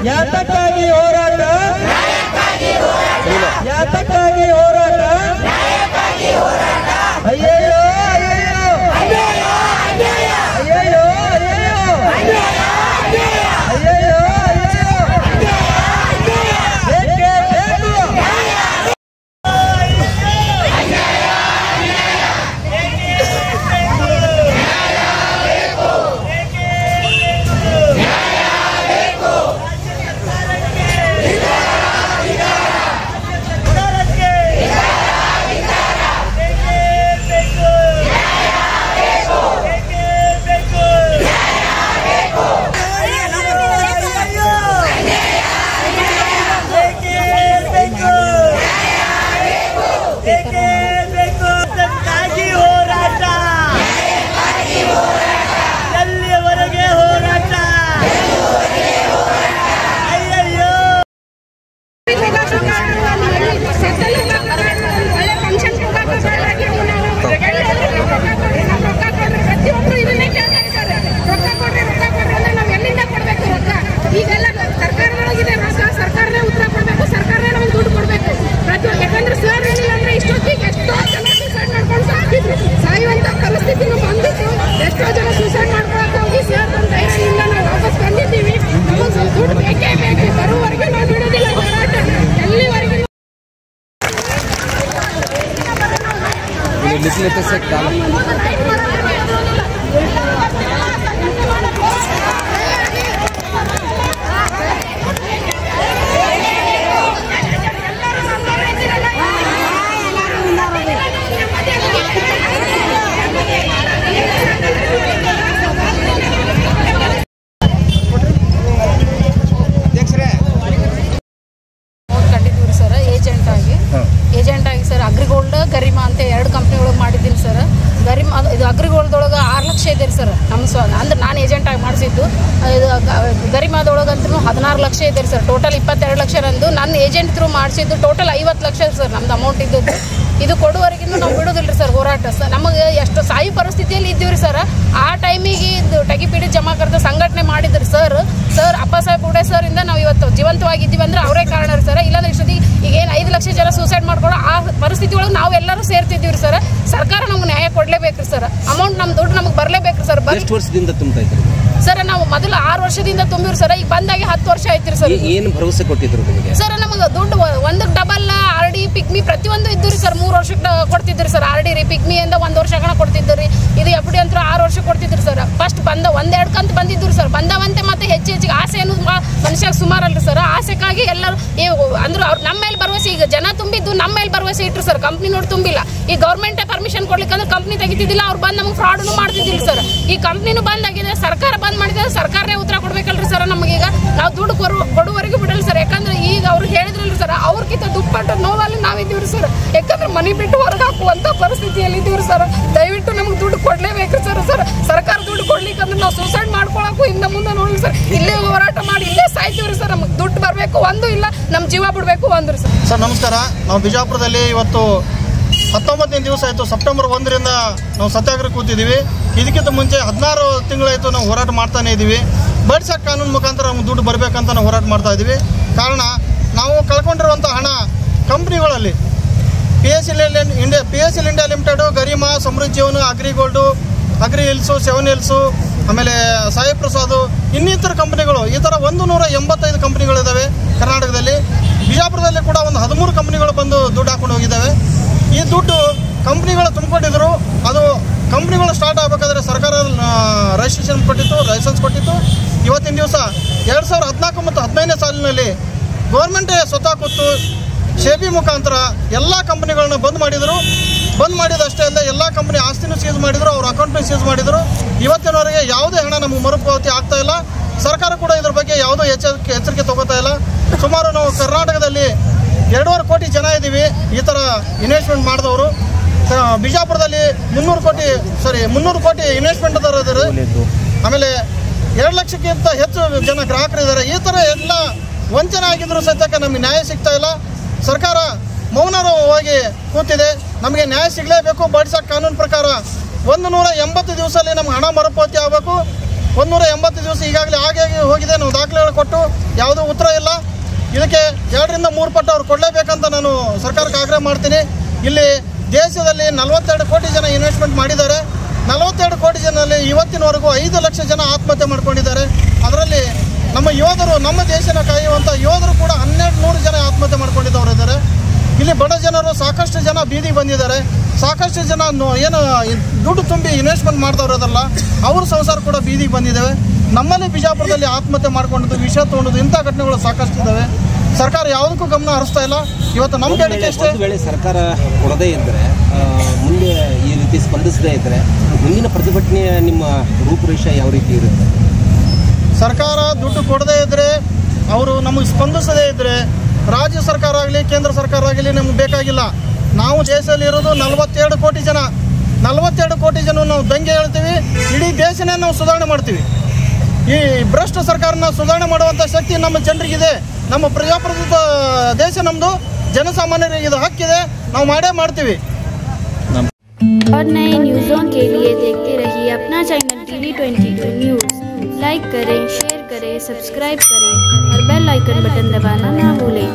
ಯಾತಕ್ಕಾಗಿ ಹೋರಾಟ ಯಾತಕ್ಕಾಗಿ ಹೋರಾಟ ಅಯ್ಯಯ್ಯೋ ಅಯ್ಯಯ್ಯೋ ಅಯ್ಯಯ್ಯೋ ಅಯ್ಯಯ್ಯೋ ಅಯ್ಯಯ್ಯೋ ಬೇಕೇ ಬೇಕು लेते सकता ಏಜೆಂಟ್ ಆಗಿ ಸರ್ ಅಗ್ರಿಗೋಲ್ಡ್ ಗರಿಮಾ ಅಂತ 2 ಕಂಪ್ನಿ ಒಳಗೆ ಮಾಡಿದ್ದೀನಿ ಸರ್. ಗರಿಮಾ ಇದು ಅಗ್ರಿಗೋಲ್ಡ್ದೊಳಗೆ 6 ಲಕ್ಷ ಇದೆ ರೀ ಸರ್ ನಮ್ಮ ಅಂದ್ರೆ ನಾನು ಏಜೆಂಟ್ ಆಗಿ ಮಾಡಿಸಿದ್ದು. ಇದು ಗರಿಮಾದೊಳಗಂತೂ 16 ಲಕ್ಷ ಇದೆ ಸರ್. ಟೋಟಲ್ 22 ಲಕ್ಷ ನಂದು. ನನ್ನ ಏಜೆಂಟ್ ಥ್ರೂ ಮಾಡಿಸಿದ್ದು ಟೋಟಲ್ 50 ಲಕ್ಷ ಸರ್ ನಮ್ದು ಅಮೌಂಟ್ ಇದ್ದದ್ದು. ಇದು ಕೊಡುವವರೆಗಿನ್ನೂ ನಾವು ಬಿಡೋದಿಲ್ಲ ರೀ ಸರ್ ಹೋರಾಟ. ಸರ್ ನಮಗೆ ಎಷ್ಟು ಸಾಯಿ ಪರಿಸ್ಥಿತಿಯಲ್ಲಿ ಇದ್ದೀವಿ ಸರ್. ಆ ಟೈಮಿಗೆ ಇದು ಟಗಿಪಿಡಿ ಜಮಾಕರ್ತ ಸಂಘಟನೆ ಮಾಡಿದ್ರು ಸರ್. ಅಪ್ಪ ಸಾಹೇಬ್ ಉಡೆ ಸರ್ ಇಂದ ನಾವು ಇವತ್ತು ಜೀವಂತವಾಗಿದ್ದೀವಿ ಅಂದ್ರೆ ಅವರೇ ಕಾರಣ ರೀ ಸರ್. ಇಲ್ಲಾಂದ್ರೆ ಇಷ್ಟೊತ್ತಿಗೆ ಈಗೇನು 5 ಲಕ್ಷ ಜನ ಸೂಸೈಡ್ ಮಾಡ್ಕೊಳ್ಳೋ ಆ ಪರಿಸ್ಥಿತಿ ಒಳಗೆ ನಾವೆಲ್ಲರೂ ಸೇರ್ತಿದ್ದೀವಿ ಸರ್. ಸರ್ಕಾರ ನಮ್ಗೆ ನ್ಯಾಯ ಕೊಡಲೇಬೇಕು ಸರ್. ಅಮೌಂಟ್ ನಮ್ಮ ದುಡ್ಡು ನಮಗೆ ಬರಲೇಬೇಕು ಸರ್. ಎಷ್ಟು ವರ್ಷದಿಂದ ತುಂಬ್ತಾ ಇದ್ರಿ ಸರ್? ನಾವು ಮೊದಲು 6 ವರ್ಷದಿಂದ ತುಂಬಿರು ಸರ್. ಈಗ ಬಂದಾಗಿ 10 ವರ್ಷ ಆಯ್ತು ಸರ್. ಏನು ಭರವಸೆ ಕೊಟ್ಟಿದ್ರು ನಿಮಗೆ ಸರ್? ನಮಗೆ ದುಡ್ಡು ಒಂದಕ್ಕೆ ಡಬಲ್ RD ಪಿಗ್ಮಿ ಪ್ರತಿಯೊಂದು ಇದ್ದು ರೀ ಸರ್. 3 ವರ್ಷಕ್ಕೆ ಕೊಡ್ತಿದ್ರಿ ಸರ್. RD ರೀ ಪಿಗ್ಮಿ ಇಂದ 1 ವರ್ಷ ಕಣ ಕೊಡ್ತಿದ್ರಿ. ಇದು FD ಅಂತ 6 ವರ್ಷ ಕೊಡ್ತಿದ್ರು ಸರ್. ಫಸ್ಟ್ ಬಂದ 1-2 ಕಂತ ಬಂದಿದ್ರು ಸರ್. ಬಂದವಂತೆ ಮತ್ತೆ ಹೆಚ್ಚಿಗೆ ಆಸೆ ಅನ್ನೋದು ಮನುಷ್ಯಾಗ ಸುಮಾರಲ್ರಿ ಸರ್. ಆಸೆಗಾಗಿ ಎಲ್ಲರೂ ಅಂದ್ರೆ ಅವ್ರು ನಮ್ಮ ಮೇಲೆ ಭರವಸೆ, ಈಗ ಜನ ತುಂಬಿದ್ದು ನಮ್ಮ ಮೇಲೆ ಭರವಸೆ ಇಟ್ರು ಸರ್. ಕಂಪ್ನಿ ನೋಡಿ ತುಂಬಿಲ್ಲ. ಈ ಗೌರ್ಮೆಂಟೇ ಪರ್ಮಿಷನ್ ಕೊಡ್ಲಿಕ್ಕಂದ್ರೆ ಕಂಪ್ನಿ ತೆಗಿತಿದ್ದಿಲ್ಲ. ಅವ್ರು ಬಂದು ನಮಗೆ ಫ್ರಾಡ್ನು ಮಾಡ್ತಿದ್ದಿಲ್ಲ ಸರ್. ಈ ಕಂಪ್ನಿನೂ ಬಂದ್ ಆಗಿದೆ, ಸರ್ಕಾರ ಬಂದ್ ಮಾಡಿದ್ರೆ ಸರ್ಕಾರನೇ ಉತ್ತರ ಕೊಡ್ಬೇಕಲ್ರಿ ಸರ್. ನಮಗೀಗ ನಾವು ದುಡ್ಡು ದುಡ್ಡು ಕೊಡುವವರೆಗೂ ಬಿಡಲ್ಲ ಸರ್. ಯಾಕಂದ್ರೆ ಈಗ ಅವ್ರು ಹೇಳಿದ್ರಲ್ಲ ಸರ್, ಅವ್ರಿಗಿಂತ ದುಪ್ಪಟ್ಟು ನೋವಲ್ಲಿ ನಾವಿದ್ದೀವ್ರಿ ಸರ್. ಯಾಕಂದ್ರೆ ಮನೆ ಬಿಟ್ಟು ಹೊರಗೆ ಹಾಕುವಂತ ಪರಿಸ್ಥಿತಿಯಲ್ಲಿ ಇದ್ದೀವ್ರಿ ಸರ್. ದಯವಿಟ್ಟು ನಮ್ಗೆ ದುಡ್ಡು ಕೊಡ್ಲೇಬೇಕು ಸರ್. ಸರ್ಕಾರ ದುಡ್ಡು ಕೊಡ್ಲಿಕ್ಕಂದ್ರೆ ನಾವು ಸೂಸೈಡ್ ಮಾಡ್ಕೊಳಕ್ಕೂ ಹಿಂದೆ ಮುಂದೆ ನೋಡ್ಲಿ ಸರ್. ಇಲ್ಲೇ ಹೋರಾಟ ಮಾಡಿ ಇಲ್ಲೇ ಸಾಯ್ತೀವ್ರಿ ಸರ್. ನಮ್ಗೆ ದುಡ್ಡು ಬರಬೇಕು ಒಂದು, ಇಲ್ಲ ನಮ್ಮ ಜೀವ ಬಿಡಬೇಕು ಒಂದ್ರಿ ಸರ್. ಸರ್ ನಮಸ್ಕಾರ. ನಾವು ಬಿಜಾಪುರದಲ್ಲಿ ಇವತ್ತು 19ನೇ ದಿವಸ ಆಯಿತು. ಸೆಪ್ಟೆಂಬರ್ 1ರಿಂದ ನಾವು ಸತ್ಯಾಗ್ರಹ ಕೂತಿದ್ದೀವಿ. ಇದಕ್ಕಿಂತ ಮುಂಚೆ 16 ತಿಂಗಳಾಯಿತು ನಾವು ಹೋರಾಟ ಮಾಡ್ತಾನೆ ಇದ್ದೀವಿ. ಬಡ್ಸ್ ಆಕ್ಟ್ ಕಾನೂನು ಮುಖಾಂತರ ನಮ್ಗೆ ದುಡ್ಡು ಬರಬೇಕಂತ ನಾವು ಹೋರಾಟ ಮಾಡ್ತಾ ಇದ್ದೀವಿ. ಕಾರಣ ನಾವು ಕಳ್ಕೊಂಡಿರುವಂಥ ಹಣ ಕಂಪ್ನಿಗಳಲ್ಲಿ PSL ಇಂಡಿಯಾ ಲಿಮಿಟೆಡು, ಗರಿಮಾ, ಸಮೃದ್ಧಿ ಜೀವನ, ಅಗ್ರಿಗೋಲ್ಡು, ಅಗ್ರಿ ಹಿಲ್ಸು, 7 ಹಿಲ್ಸು, ಆಮೇಲೆ ಸಾಯಿ ಪ್ರಸಾದ್, ಇನ್ನಿತರ ಕಂಪ್ನಿಗಳು, ಈ ಥರ 185 ಕಂಪ್ನಿಗಳಿದ್ದಾವೆ ಕರ್ನಾಟಕದಲ್ಲಿ. ಬಿಜಾಪುರದಲ್ಲಿ ಕೂಡ ಒಂದು 13 ಕಂಪ್ನಿಗಳು ಬಂದು ದುಡ್ಡು ಹಾಕೊಂಡು ಹೋಗಿದ್ದಾವೆ. ಈ ದುಡ್ಡು ಕಂಪ್ನಿಗಳು ತುಂಬಿಕೊಂಡಿದ್ರು. ಅದು ಕಂಪ್ನಿಗಳು ಸ್ಟಾರ್ಟ್ ಆಗಬೇಕಾದ್ರೆ ಸರ್ಕಾರ ಲೈಸೆನ್ಸ್ ಕೊಟ್ಟಿತ್ತು. ಇವತ್ತಿನ ದಿವಸ 2014 ಮತ್ತು 15ನೇ ಸಾಲಿನಲ್ಲಿ ಗೌರ್ಮೆಂಟೇ ಸ್ವತಃ ಕೂತು SEBI ಮುಖಾಂತರ ಎಲ್ಲ ಕಂಪ್ನಿಗಳನ್ನ ಬಂದ್ ಮಾಡಿದರು. ಬಂದ್ ಮಾಡಿದಷ್ಟೇ ಅಲ್ಲದೆ ಎಲ್ಲ ಕಂಪ್ನಿ ಆಸ್ತಿನೂ ಸೀಸ್ ಮಾಡಿದರು, ಅವ್ರ ಅಕೌಂಟ್ನೂ ಸೀಸ್ ಮಾಡಿದರು. ಇವತ್ತಿನವರೆಗೆ ಯಾವುದೇ ಹಣ ನಮಗೆ ಮರುಪಾವತಿ ಆಗ್ತಾ ಇಲ್ಲ. ಸರ್ಕಾರ ಕೂಡ ಇದ್ರ ಬಗ್ಗೆ ಯಾವುದೋ ಎಚ್ಚರಿಕೆ ತಗೋತಾ ಇಲ್ಲ. ಸುಮಾರು ನಾವು ಕರ್ನಾಟಕದಲ್ಲಿ 2.5 ಕೋಟಿ ಜನ ಇದ್ದೀವಿ ಈ ಥರ ಇನ್ವೆಸ್ಟ್ಮೆಂಟ್ ಮಾಡಿದವರು. ಬಿಜಾಪುರದಲ್ಲಿ 300 ಕೋಟಿ ಇನ್ವೆಸ್ಟ್ಮೆಂಟ್ ಇದ್ದಾರೆ. ಆಮೇಲೆ 2 ಲಕ್ಷಕ್ಕಿಂತ ಹೆಚ್ಚು ಜನ ಗ್ರಾಹಕರಿದ್ದಾರೆ. ಈ ಥರ ಎಲ್ಲ ವಂಚನೆ ಆಗಿದ್ರು ಸತ್ಯಕ್ಕೆ ನಮಗೆ ನ್ಯಾಯ ಸಿಗ್ತಾ ಇಲ್ಲ. ಸರ್ಕಾರ ಮೌನವಾಗಿ ಕೂತಿದೆ. ನಮಗೆ ನ್ಯಾಯ ಸಿಗಲೇಬೇಕು. ಬಡ್ಸ್ ಆಕ್ಟ್ ಕಾನೂನು ಪ್ರಕಾರ 180 ದಿವಸದಲ್ಲಿ ನಮ್ಗೆ ಹಣ ಮರುಪಾವತಿ ಆಗಬೇಕು. 180 ದಿವಸ ಈಗಾಗಲೇ ಹಾಗೆ ಹೋಗಿದೆ. ನಾವು ದಾಖಲೆಗಳು ಕೊಟ್ಟು ಯಾವುದೂ ಉತ್ತರ ಇಲ್ಲ. ಇದಕ್ಕೆ 2ರಿಂದ 3 ಪಟ್ಟು ಅವ್ರು ಕೊಡಲೇಬೇಕಂತ ನಾನು ಸರ್ಕಾರಕ್ಕೆ ಆಗ್ರಹ ಮಾಡ್ತೀನಿ. ಇಲ್ಲಿ ದೇಶದಲ್ಲಿ 42 ಕೋಟಿ ಜನ ಇನ್ವೆಸ್ಟ್ಮೆಂಟ್ ಮಾಡಿದ್ದಾರೆ. 42 ಕೋಟಿ ಜನರಲ್ಲಿ ಇವತ್ತಿನವರೆಗೂ 5 ಲಕ್ಷ ಜನ ಆತ್ಮಹತ್ಯೆ ಮಾಡ್ಕೊಂಡಿದ್ದಾರೆ. ಅದರಲ್ಲಿ ನಮ್ಮ ಯೋಧರು, ನಮ್ಮ ದೇಶನ ಕಾಯುವಂಥ ಯೋಧರು ಕೂಡ 1200 ಜನ ಆತ್ಮಹತ್ಯೆ ಮಾಡ್ಕೊಂಡಿದ್ದವರು ಇದ್ದಾರೆ. ಇಲ್ಲಿ ಬಡ ಜನರು ಸಾಕಷ್ಟು ಜನ ಬೀದಿಗೆ ಬಂದಿದ್ದಾರೆ. ಸಾಕಷ್ಟು ಜನ ಏನು ದುಡ್ಡು ತುಂಬಿ ಇನ್ವೆಸ್ಟ್ಮೆಂಟ್ ಮಾಡ್ದವ್ರು ಅದಲ್ಲ, ಅವ್ರ ಸಂಸಾರ ಕೂಡ ಬೀದಿಗೆ ಬಂದಿದ್ದಾವೆ. ನಮ್ಮಲ್ಲಿ ಬಿಜಾಪುರದಲ್ಲಿ ಆತ್ಮಹತ್ಯೆ ಮಾಡ್ಕೊಂಡಿದ್ದು, ವಿಷ ತೊಗೊಂಡು ಇಂಥ ಘಟನೆಗಳು ಸಾಕಷ್ಟು ಇದ್ದಾವೆ. ಸರ್ಕಾರ ಯಾವುದಕ್ಕೂ ಗಮನ ಹರಿಸ್ತಾ ಇಲ್ಲ. ಇವತ್ತು ನಮ್ಮ ಬೇಡಿಕೆ ಅಷ್ಟೇ. ವೇಳೆ ಸರ್ಕಾರ ಕೊಡದೇ ಇದ್ದರೆ, ಮುಂದೆ ಈ ರೀತಿ ಸ್ಪಂದಿಸದೇ ಇದ್ದರೆ ಮುಂದಿನ ಪ್ರತಿಭಟನೆಯ ನಿಮ್ಮ ರೂಪುರೇಷೆ ಯಾವ ರೀತಿ ಇರುತ್ತೆ? ಸರ್ಕಾರ ದುಡ್ಡು ಕೊಡದೇ ಇದ್ದರೆ, ಅವರು ನಮಗೆ ಸ್ಪಂದಿಸದೇ ಇದ್ದರೆ, ರಾಜ್ಯ ಸರ್ಕಾರ ಆಗಲಿ ಕೇಂದ್ರ ಸರ್ಕಾರ ಆಗಲಿ ನಮ್ಗೆ ಬೇಕಾಗಿಲ್ಲ. ನಾವು ದೇಶದಲ್ಲಿ ಇರೋದು 42 ಕೋಟಿ ಜನ. 42 ಕೋಟಿ ಜನ ನಾವು ದಂಗೆ ಹೇಳ್ತೀವಿ. ಇಡೀ ದೇಶನೇ ನಾವು ಸುಧಾರಣೆ ಮಾಡ್ತೀವಿ. ಈ ಭ್ರಷ್ಟ ಸರ್ಕಾರನ ಸುಧಾರಣೆ ಮಾಡುವಂಥ ಶಕ್ತಿ ನಮ್ಮ ಜನರಿಗಿದೆ. ನಮ್ಮ ಪ್ರಜಾಪ್ರಭುತ್ವ ದೇಶ ನಮ್ಮದು. ಜನಸಾಮಾನ್ಯರಿಗೆ ಇದು ಹಕ್ಕಿದೆ. ನಾವು ಮಾಡೇ ಮಾಡ್ತೀವಿ. और नए न्यूज़ों के लिए देखते रहिए अपना चैनल TV22 न्यूज़। लाइक करें, शेयर करें, सब्सक्राइब करें और बेल आइकन बटन दबाना ना भूलें।